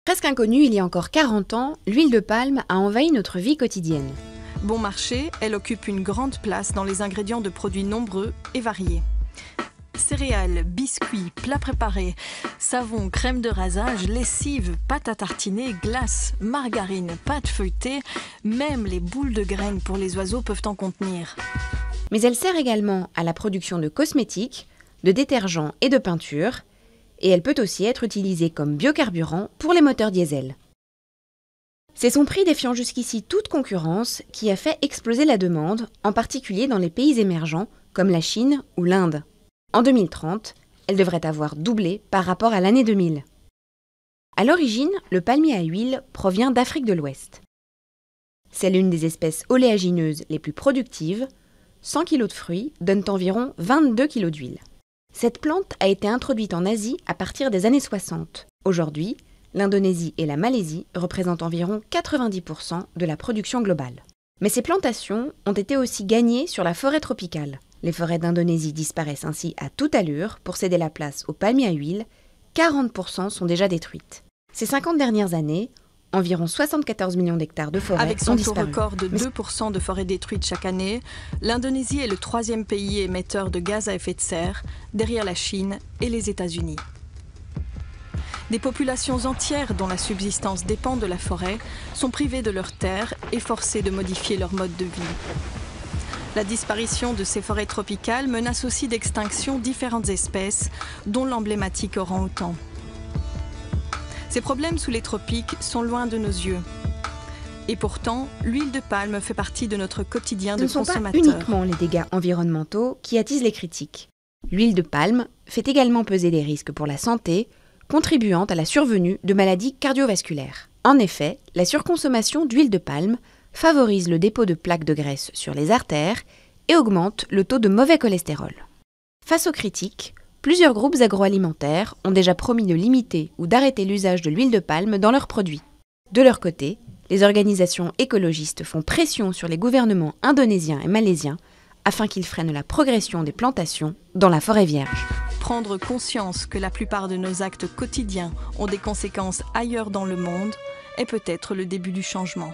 Presque inconnue il y a encore 40 ans, l'huile de palme a envahi notre vie quotidienne. Bon marché, elle occupe une grande place dans les ingrédients de produits nombreux et variés. Céréales, biscuits, plats préparés, savon, crème de rasage, lessive, pâte à tartiner, glace, margarine, pâte feuilletée, même les boules de graines pour les oiseaux peuvent en contenir. Mais elle sert également à la production de cosmétiques, de détergents et de peintures, et elle peut aussi être utilisée comme biocarburant pour les moteurs diesel. C'est son prix défiant jusqu'ici toute concurrence qui a fait exploser la demande, en particulier dans les pays émergents comme la Chine ou l'Inde. En 2030, elle devrait avoir doublé par rapport à l'année 2000. À l'origine, le palmier à huile provient d'Afrique de l'Ouest. C'est l'une des espèces oléagineuses les plus productives. 100 kg de fruits donnent environ 22 kg d'huile. Cette plante a été introduite en Asie à partir des années 60. Aujourd'hui, l'Indonésie et la Malaisie représentent environ 90% de la production globale. Mais ces plantations ont été aussi gagnées sur la forêt tropicale. Les forêts d'Indonésie disparaissent ainsi à toute allure pour céder la place aux palmiers à huile. 40% sont déjà détruites. Ces 50 dernières années, environ 74 millions d'hectares de forêts Avec ont son taux disparu. record de 2% de forêts détruites chaque année, l'Indonésie est le 3e pays émetteur de gaz à effet de serre, derrière la Chine et les États-Unis. Des populations entières dont la subsistance dépend de la forêt sont privées de leurs terres et forcées de modifier leur mode de vie. La disparition de ces forêts tropicales menace aussi d'extinction différentes espèces, dont l'emblématique orang-outan. Ces problèmes sous les tropiques sont loin de nos yeux. Et pourtant, l'huile de palme fait partie de notre quotidien de consommateur. Ce ne sont pas uniquement les dégâts environnementaux qui attisent les critiques. L'huile de palme fait également peser des risques pour la santé, contribuant à la survenue de maladies cardiovasculaires. En effet, la surconsommation d'huile de palme favorise le dépôt de plaques de graisse sur les artères et augmente le taux de mauvais cholestérol. Face aux critiques, plusieurs groupes agroalimentaires ont déjà promis de limiter ou d'arrêter l'usage de l'huile de palme dans leurs produits. De leur côté, les organisations écologistes font pression sur les gouvernements indonésiens et malaisiens afin qu'ils freinent la progression des plantations dans la forêt vierge. Prendre conscience que la plupart de nos actes quotidiens ont des conséquences ailleurs dans le monde est peut-être le début du changement.